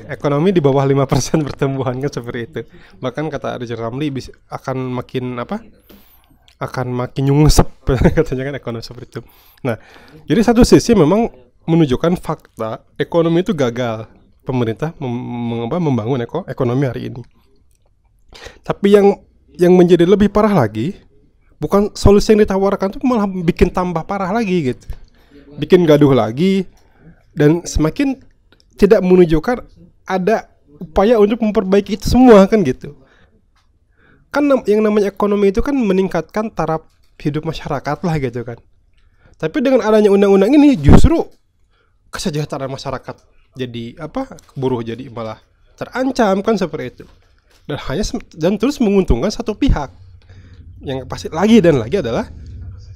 ekonomi di bawah 5% pertumbuhan kan, seperti itu. Bahkan kata Rizal Ramli akan makin nyungsep katanya kan ekonomi seperti itu. Nah, jadi satu sisi memang menunjukkan fakta ekonomi itu gagal pemerintah membangun ekonomi hari ini. Tapi yang menjadi lebih parah lagi, bukan solusi yang ditawarkan itu malah bikin tambah parah lagi gitu, bikin gaduh lagi, dan semakin tidak menunjukkan ada upaya untuk memperbaiki itu semua kan gitu. Kan yang namanya ekonomi itu kan meningkatkan taraf hidup masyarakat lah gitu kan. Tapi dengan adanya undang-undang ini justru kesejahteraan masyarakat jadi buruh jadi malah terancam kan, seperti itu. Dan terus menguntungkan satu pihak. Yang pasti lagi adalah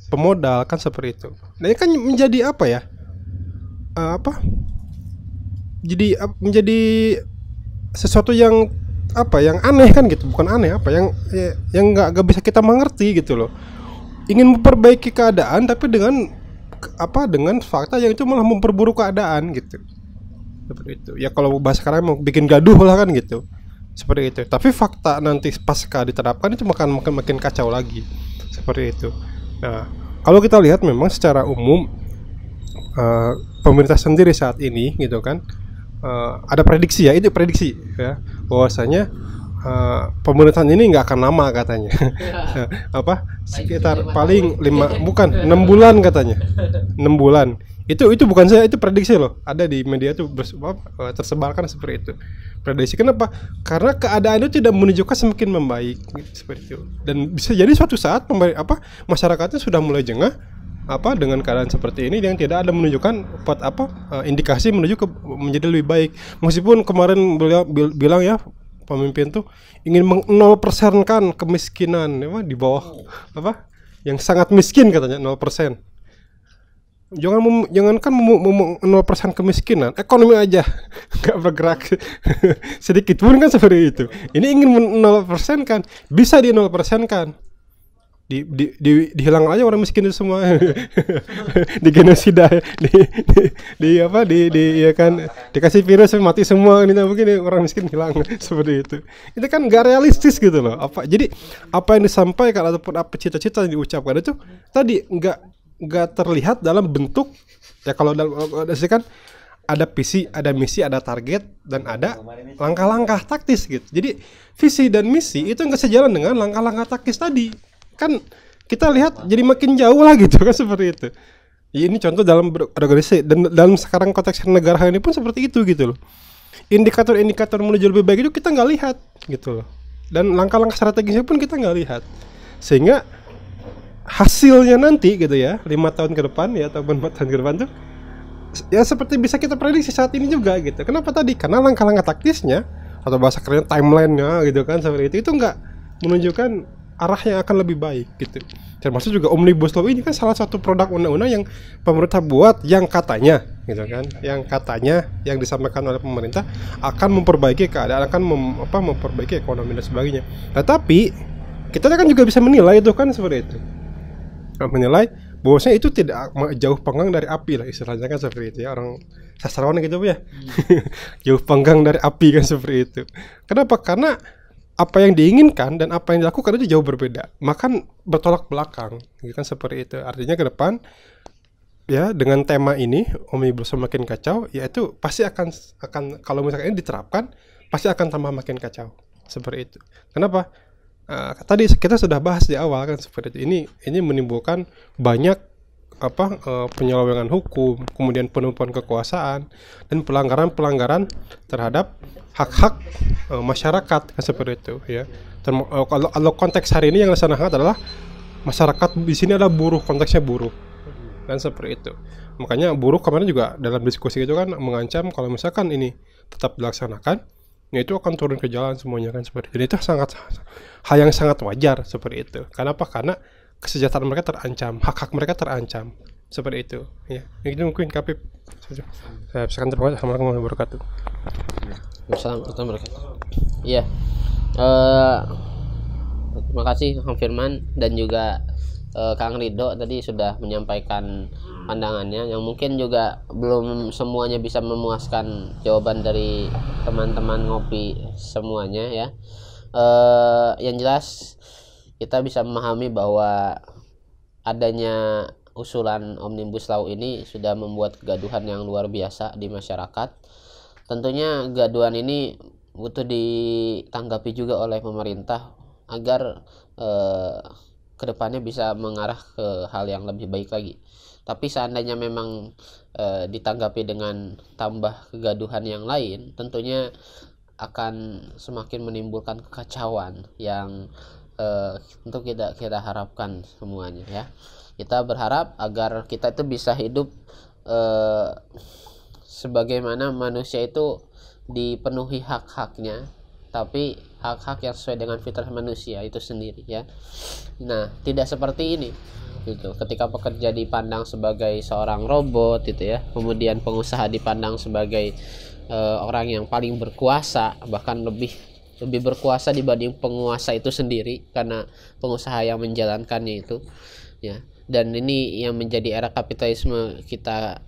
pemodal kan, seperti itu. Nah, ini kan menjadi menjadi sesuatu yang yang aneh kan gitu, bukan aneh yang nggak bisa kita mengerti gitu loh. Ingin memperbaiki keadaan tapi dengan fakta yang itu malah memperburuk keadaan gitu. seperti itu. Ya kalau bahasa sekarang mau bikin gaduh lah kan gitu, seperti itu. Tapi fakta nanti pasca diterapkan itu makin kacau lagi, seperti itu. Nah, kalau kita lihat memang secara umum pemerintah sendiri saat ini gitu kan, ada prediksi ya, itu prediksi ya, bahwasanya pemerintahan ini nggak akan lama katanya. Apa sekitar paling 6 bulan katanya, 6 bulan. Itu bukan saya, itu prediksi loh, ada di media tuh tersebarkan seperti itu, prediksi. Kenapa? Karena keadaan itu tidak menunjukkan semakin membaik seperti itu, dan bisa jadi suatu saat masyarakatnya sudah mulai jengah dengan keadaan seperti ini yang tidak ada menunjukkan indikasi menuju ke menjadi lebih baik. Meskipun kemarin beliau bilang ya, pemimpin tuh ingin meng-0%kan kemiskinan di bawah yang sangat miskin katanya 0%. Jangankan 0% kemiskinan, ekonomi aja nggak bergerak sedikit pun kan seperti itu. Ini ingin 0% kan, bisa di 0% kan. Dihilang aja orang miskin itu semua. Di genosida, ya kan, dikasih virus mati semua, ini begini orang miskin hilang seperti itu. Itu kan nggak realistis gitu loh. Jadi apa yang disampaikan ataupun apa cita-cita yang diucapkan itu tadi nggak terlihat dalam bentuk ya. Kalau kan ada visi, ada misi, ada target, dan ada langkah-langkah taktis gitu. Jadi visi dan misi itu nggak sejalan dengan langkah-langkah taktis tadi. Kan kita lihat jadi makin jauh lah gitu kan, seperti itu. Ya, ini contoh dalam berorganisasi, dan dalam sekarang konteks negara ini pun seperti itu gitu loh. Indikator-indikator menuju lebih baik itu kita nggak lihat gitu loh, dan langkah-langkah strategisnya pun kita nggak lihat, sehingga hasilnya nanti gitu ya 5 tahun ke depan ya, ataupun 4 tahun ke depan tuh ya seperti bisa kita prediksi saat ini juga gitu. Kenapa tadi? Karena langkah-langkah taktisnya atau bahasa kerennya timeline-nya gitu kan, seperti itu nggak menunjukkan arah yang akan lebih baik gitu. Termasuk juga Omnibus Law ini kan salah satu produk undang-undang yang pemerintah buat, yang katanya gitu kan, yang disampaikan oleh pemerintah akan memperbaiki keadaan, akan memperbaiki ekonomi dan sebagainya. Tetapi kita kan juga bisa menilai itu kan, seperti itu. Menilai bahwasanya itu tidak jauh panggang dari api lah, istilahnya kan seperti itu ya, orang sastrawan gitu ya. Jauh panggang dari api kan, seperti itu. Kenapa? Karena apa yang diinginkan dan apa yang dilakukan itu jauh berbeda, bahkan bertolak belakang, gitu kan, seperti itu. Artinya ke depan ya, dengan tema ini Omnibus Law makin kacau, yaitu pasti akan kalau misalkan ini diterapkan pasti akan tambah makin kacau, seperti itu. Kenapa? Tadi kita sudah bahas di awal kan, seperti itu. Ini menimbulkan banyak penyelewengan hukum, kemudian penumpuan kekuasaan, dan pelanggaran terhadap hak-hak masyarakat kan, seperti itu ya. Kalau konteks hari ini yang sangat hangat adalah masyarakat di sini adalah buruh, konteksnya buruh kan, seperti itu. Makanya buruh kemarin juga dalam diskusi itu kan mengancam kalau misalkan ini tetap dilaksanakan, ya itu akan turun ke jalan semuanya kan, seperti itu. Dan itu hal yang sangat wajar seperti itu. Kenapa? Karena kesejahteraan mereka terancam, hak-hak mereka terancam, seperti itu ya. Itu mungkin Kapip. Saya terima kasih. Assalamualaikum warahmatullahi wabarakatuh. Assalamualaikum warahmatullahi wabarakatuh. Iya, terima kasih Kang Firman dan juga Kang Ridho tadi sudah menyampaikan pandangannya yang mungkin juga belum semuanya bisa memuaskan jawaban dari teman-teman ngopi semuanya ya. Yang jelas kita bisa memahami bahwa adanya usulan Omnibus Law ini sudah membuat kegaduhan yang luar biasa di masyarakat. Tentunya kegaduhan ini butuh ditanggapi juga oleh pemerintah agar kedepannya bisa mengarah ke hal yang lebih baik lagi. Tapi seandainya memang ditanggapi dengan tambah kegaduhan yang lain, tentunya akan semakin menimbulkan kekacauan yang tentu kita harapkan semuanya ya. Kita berharap agar kita itu bisa hidup sebagaimana manusia itu dipenuhi hak-haknya, tapi hak-hak yang sesuai dengan fitrah manusia itu sendiri ya. Nah, tidak seperti ini gitu. Ketika pekerja dipandang sebagai seorang robot gitu ya, kemudian pengusaha dipandang sebagai orang yang paling berkuasa, bahkan lebih berkuasa dibanding penguasa itu sendiri karena pengusaha yang menjalankannya itu ya. Dan ini yang menjadi era kapitalisme kita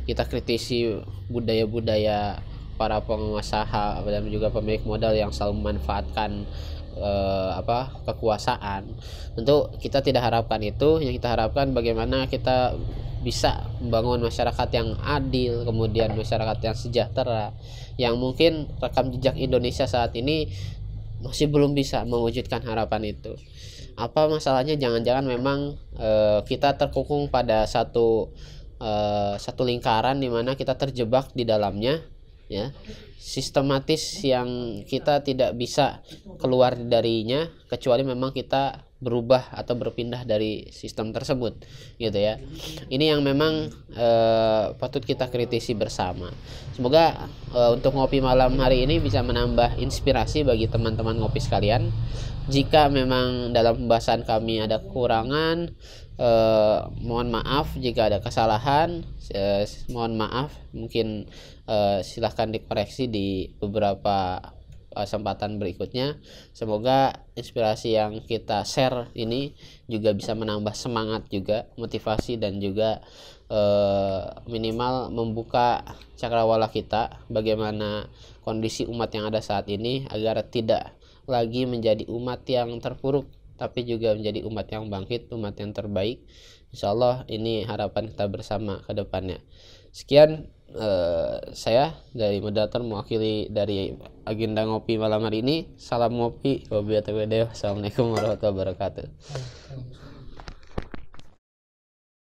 kita kritisi budaya-budaya para pengusaha dan juga pemilik modal yang selalu memanfaatkan kekuasaan. Tentu kita tidak harapkan itu. Yang kita harapkan bagaimana kita bisa membangun masyarakat yang adil, kemudian masyarakat yang sejahtera, yang mungkin rekam jejak Indonesia saat ini masih belum bisa mewujudkan harapan itu. Apa masalahnya? Jangan-jangan memang kita terkungkung pada satu lingkaran di mana kita terjebak di dalamnya, ya, sistematis yang kita tidak bisa keluar darinya kecuali memang kita berubah atau berpindah dari sistem tersebut, gitu ya. Ini yang memang patut kita kritisi bersama. Semoga untuk ngopi malam hari ini bisa menambah inspirasi bagi teman-teman ngopi sekalian. Jika memang dalam pembahasan kami ada kekurangan, mohon maaf. Jika ada kesalahan, mohon maaf. Mungkin silahkan dikoreksi di beberapa kesempatan berikutnya. Semoga inspirasi yang kita share ini juga bisa menambah semangat juga, motivasi, dan juga minimal membuka cakrawala kita bagaimana kondisi umat yang ada saat ini, agar tidak lagi menjadi umat yang terpuruk, tapi juga menjadi umat yang bangkit, umat yang terbaik. Insyaallah ini harapan kita bersama ke depannya. Sekian saya dari moderator mewakili dari agenda ngopi malam hari ini. Salam ngopi, wabillahi taufiq. Assalamualaikum warahmatullahi wabarakatuh.